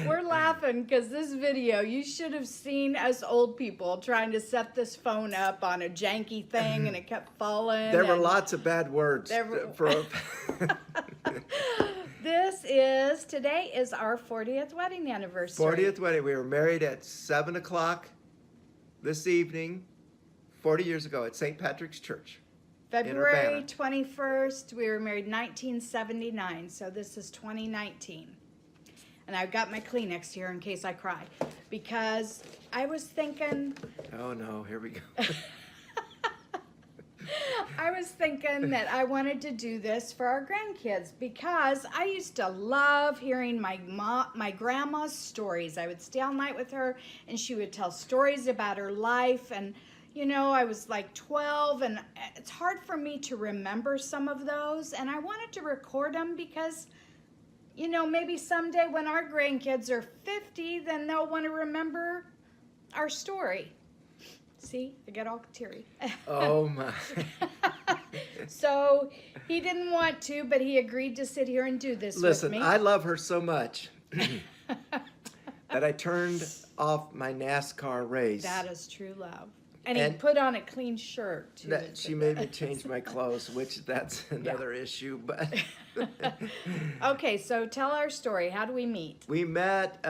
We're laughing because this video, you should have seen us old people trying to set this phone up on a janky thing and it kept falling. There were and lots of bad words. Today is our 40th wedding anniversary. 40th wedding. We were married at 7 o'clock this evening, 40 years ago at St. Patrick's Church. February 21st, we were married 1979, so this is 2019. And I've got my Kleenex here in case I cry, because I was thinking... Oh no, here we go. I was thinking that I wanted to do this for our grandkids because I used to love hearing my grandma's stories. I would stay all night with her and she would tell stories about her life, and you know, I was like 12 and it's hard for me to remember some of those, and I wanted to record them because, you know, maybe someday when our grandkids are 50, then they'll want to remember our story. See, I get all teary. Oh my. So he didn't want to, but he agreed to sit here and do this with me. Listen, I love her so much that I turned off my NASCAR race. That is true love. And he put on a clean shirt too. She made me change my clothes, which that's another issue. But okay, so tell our story. How do we meet? We met.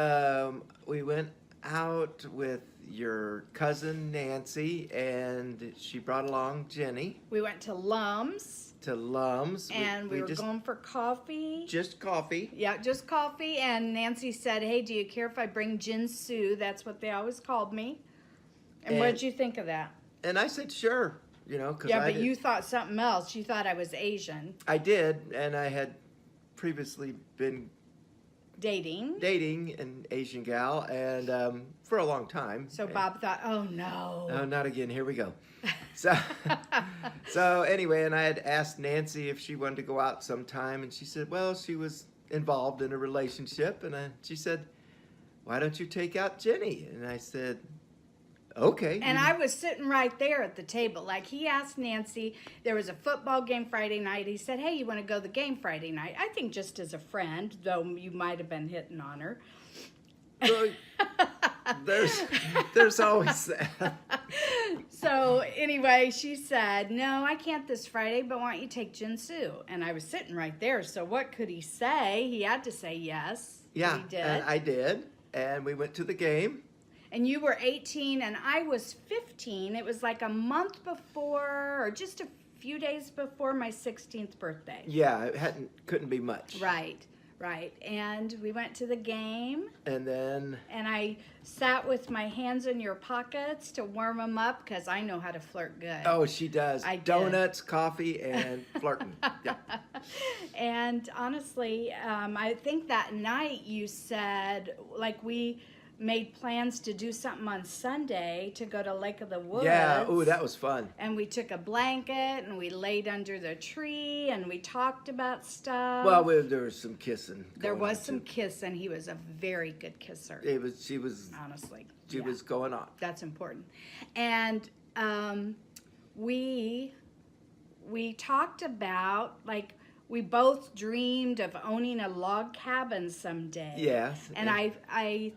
We went out with your cousin Nancy, and she brought along Jenny. We went to Lum's. And we were going for coffee. Just coffee. Yeah, just coffee. And Nancy said, hey, do you care if I bring Jin Sue? That's what they always called me. And what did you think of that? And I said, sure. You know, cause but you thought something else. You thought I was Asian. I did, and I had previously been dating an Asian gal, and for a long time. So Bob thought, oh no. No, not again. Here we go. So anyway, and I had asked Nancy if she wanted to go out sometime, and she said, well, she was involved in a relationship, and she said, why don't you take out Jenny? And I said, okay. And I was sitting right there at the table. Like, he asked Nancy, there was a football game Friday night. He said, hey, you want to go to the game Friday night? I think just as a friend, though you might have been hitting on her. Well, there's always that. So anyway, she said, no, I can't this Friday, but why don't you take Jin Sue? And I was sitting right there. So what could he say? He had to say yes. Yeah, he did. and I did. And we went to the game. And you were 18 and I was 15. It was like a month before, or just a few days before my 16th birthday. Yeah, it couldn't be much. Right. And we went to the game. And I sat with my hands in your pockets to warm them up because I know how to flirt good. Oh, she does. I did. Donuts, coffee, and flirting. Yeah. And honestly, I think that night you said, like, we made plans to do something on Sunday to go to Lake of the Woods. Yeah, ooh, that was fun. And we took a blanket and we laid under the tree and we talked about stuff. Well, there was some kissing. There was some kissing. He was a very good kisser. She was honestly. She was going on. That's important. And we talked about, like, we both dreamed of owning a log cabin someday. Yes. And I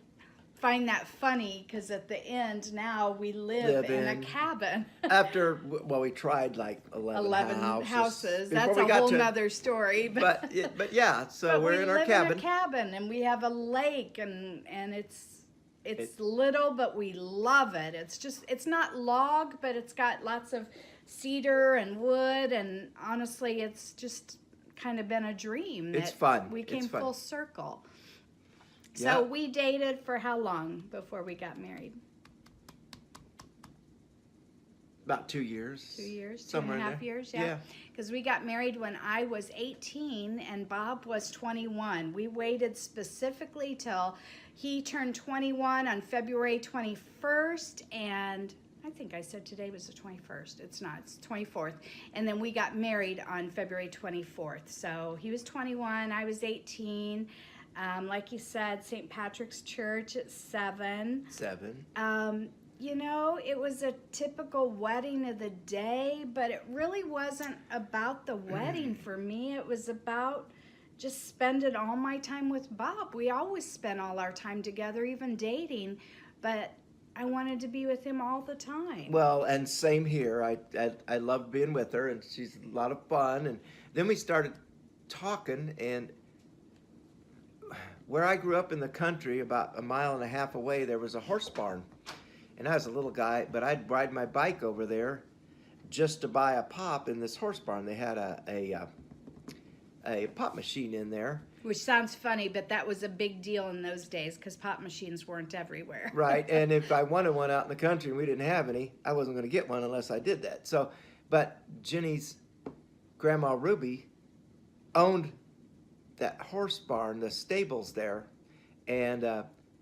find that funny because at the end now we live in a cabin. After, well, we tried like 11 houses. That's a whole nother story. But yeah, so we're in our cabin. We live in a cabin and we have a lake and it's little, but we love it. It's not log, but it's got lots of cedar and wood, and honestly, it's just kind of been a dream. It's fun. We came full circle. Yeah. So we dated for how long before we got married? About 2 years. 2 years, somewhere 2.5 years, yeah. Because we got married when I was 18 and Bob was 21. We waited specifically till he turned 21 on February 21st, and I think I said today was the 21st. It's not, it's 24th. And then we got married on February 24th. So he was 21, I was 18. Like you said, St. Patrick's Church at 7. You know, it was a typical wedding of the day, but it really wasn't about the wedding for me. It was about just spending all my time with Bob. We always spent all our time together, even dating, but I wanted to be with him all the time. Well, and same here. I loved being with her, and she's a lot of fun. And then we started talking, and where I grew up in the country, about a mile and a half away, there was a horse barn. And I was a little guy, but I'd ride my bike over there just to buy a pop in this horse barn. They had a pop machine in there. Which sounds funny, but that was a big deal in those days because pop machines weren't everywhere. Right, and if I wanted one out in the country and we didn't have any, I wasn't going to get one unless I did that. So, but Jenny's grandma Ruby owned that horse barn, the stables there, and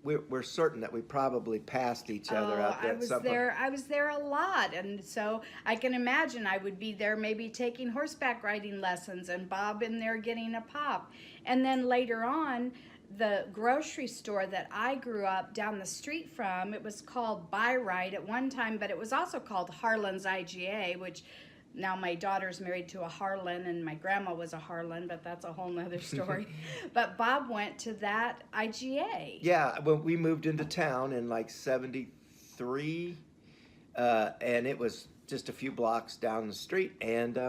we're certain that we probably passed each other out there. I was there a lot, and so I can imagine I would be there maybe taking horseback riding lessons, and Bob in there getting a pop. And then later on, the grocery store that I grew up down the street from, it was called Buy Right at one time, but it was also called Harlan's IGA, which now my daughter's married to a Harlan, and my grandma was a Harlan, but that's a whole nother story. But Bob went to that IGA. Yeah, when we moved into town in like 73, and it was just a few blocks down the street, and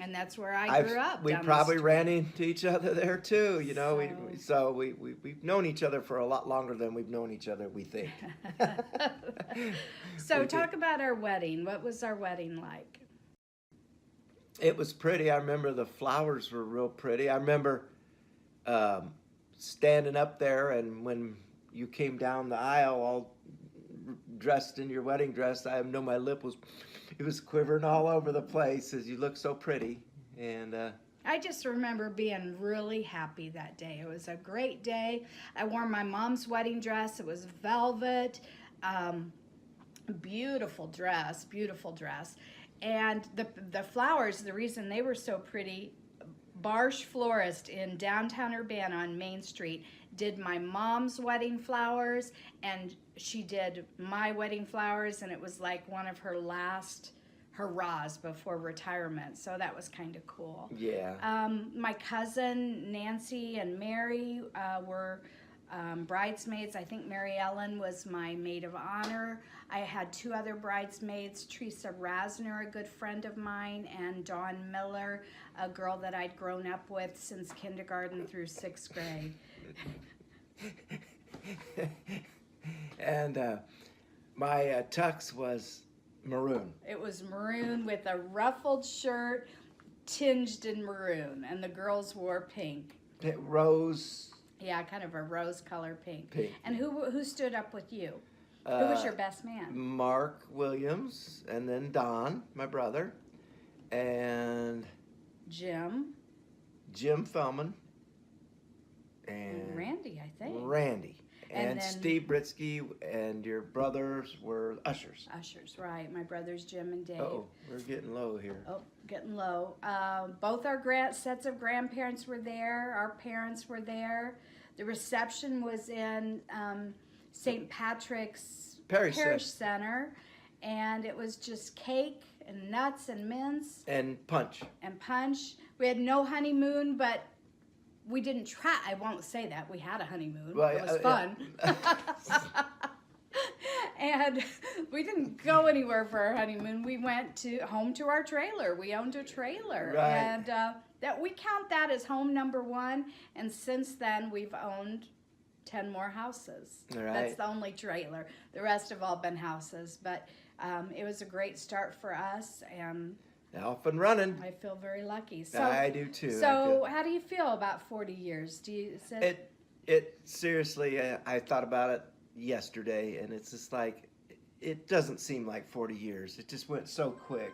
that's where I grew up. We down probably the ran into each other there too, you know. So- We've known each other for a lot longer than we've known each other, we think. So talk about our wedding. What was our wedding like? It was pretty. I remember the flowers were real pretty. I remember standing up there, and when you came down the aisle all dressed in your wedding dress, I know my lip was quivering all over the place as you looked so pretty. And I just remember being really happy that day. It was a great day. I wore my mom's wedding dress. It was velvet. Beautiful dress, beautiful dress. And the flowers, the reason they were so pretty, Barsh Florist in downtown Urbana on Main Street did my mom's wedding flowers, and she did my wedding flowers, and it was like one of her last hurrahs before retirement. So that was kind of cool. yeah. My cousin Nancy and Mary were bridesmaids. I think Mary Ellen was my maid of honor. I had two other bridesmaids, Teresa Rasner, a good friend of mine, and Dawn Miller, a girl that I'd grown up with since kindergarten through 6th grade. And my tux was maroon. It was maroon with a ruffled shirt tinged in maroon, and the girls wore pink. Rose. Yeah, kind of a rose color pink. Pink. And who stood up with you? Who was your best man? Mark Williams, and then Don, my brother, and Jim. Jim Fellman, and Randy, I think. Randy. And And then- Steve Britsky, and your brothers were ushers. Ushers, right. My brothers Jim and Dave. Oh, we're getting low here. Oh, getting low. Both our sets of grandparents were there. Our parents were there. The reception was in St. Patrick's Parish Center, and it was just cake and nuts and mince And punch. and punch. We had no honeymoon, but we didn't try. I won't say that. We had a honeymoon. Well, it was yeah. fun. And we didn't go anywhere for our honeymoon. We went home to our trailer. We owned a trailer. Right. And that we count that as home number one. And since then, we've owned 10 more houses. Right. That's the only trailer. The rest have all been houses. But it was a great start for us. And Off and running. I feel very lucky. So, I do too. So how do you feel about 40 years? It seriously, I thought about it yesterday, and it's just like, it doesn't seem like 40 years. It just went so quick.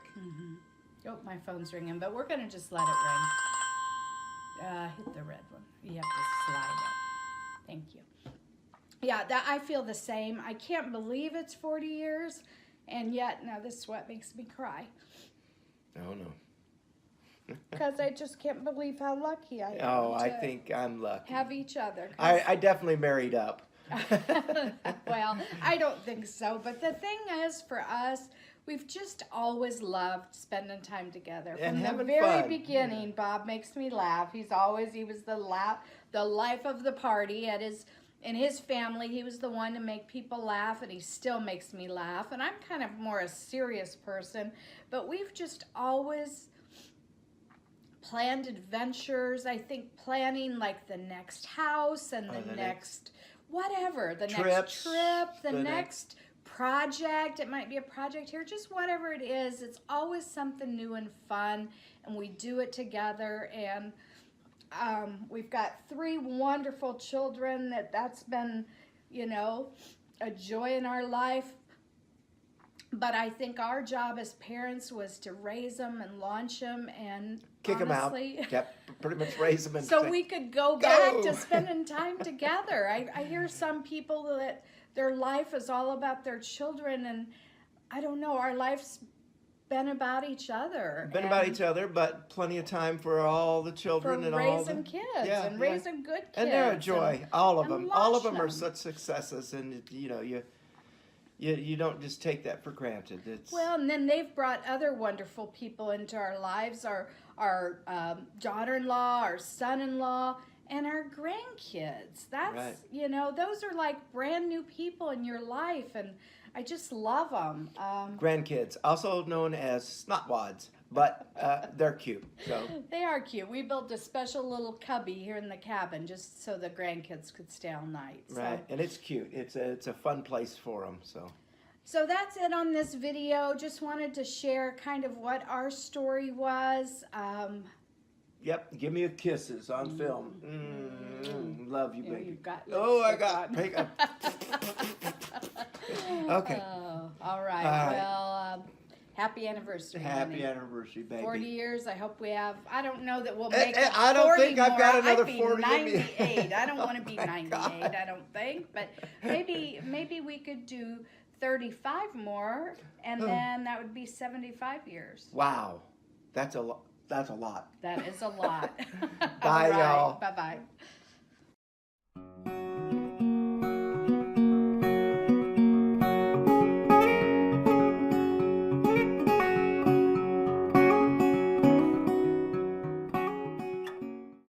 Oh, my phone's ringing, but we're going to just let it ring. Hit the red one. You have to slide it. Thank you. Yeah, I feel the same. I can't believe it's 40 years, and yet, now this is what makes me cry. Oh, no. Because I just can't believe how lucky I am Oh, I to think I'm lucky. have each other. 'Cause- I definitely married up. Well, I don't think so. But the thing is, for us, we've just always loved spending time together. And From the having very fun. beginning, Bob makes me laugh. He was the life of the party in his family. He was the one to make people laugh, and he still makes me laugh. And I'm kind of more a serious person, but we've just always planned adventures. I think planning like the next house and the next whatever, the next trip, the next project. It might be a project here, just whatever it is. It's always something new and fun, and we do it together. And we've got 3 wonderful children. That's been, a joy in our life. But I think our job as parents was to raise them and launch them and Kick them out. Yep, pretty much raise them. And so we could go back to spending time together. I hear some people that their life is all about their children, and I don't know, our life's been about each other. But plenty of time for all the children for and raising kids and raising good kids. And they're a joy, all of them. All of them are them. such successes, and you don't just take that for granted. Well, and then they've brought other wonderful people into our lives, our daughter-in-law, our son-in-law, and our grandkids. That's, right. Those are like brand new people in your life, and I just love them. Grandkids, also known as snotwads, but they're cute. So they are cute. We built a special little cubby here in the cabin just so the grandkids could stay all night. Right, and it's cute. It's a fun place for them. So that's it on this video. Just wanted to share kind of what our story was. Yep, give me a kisses on film. Love you, baby. I got makeup. Okay. All right. Well, happy anniversary. Happy anniversary, baby. 40 years. I hope we have. I don't know that we'll make it. I don't 40 think I've got another I'd be 40 in me. 98. I don't want to be Oh, 98. God. I don't think. But maybe we could do 35 more, and then that would be 75 years. Wow, that's a lot. That's a lot. That is a lot. Bye, y'all. Bye-bye.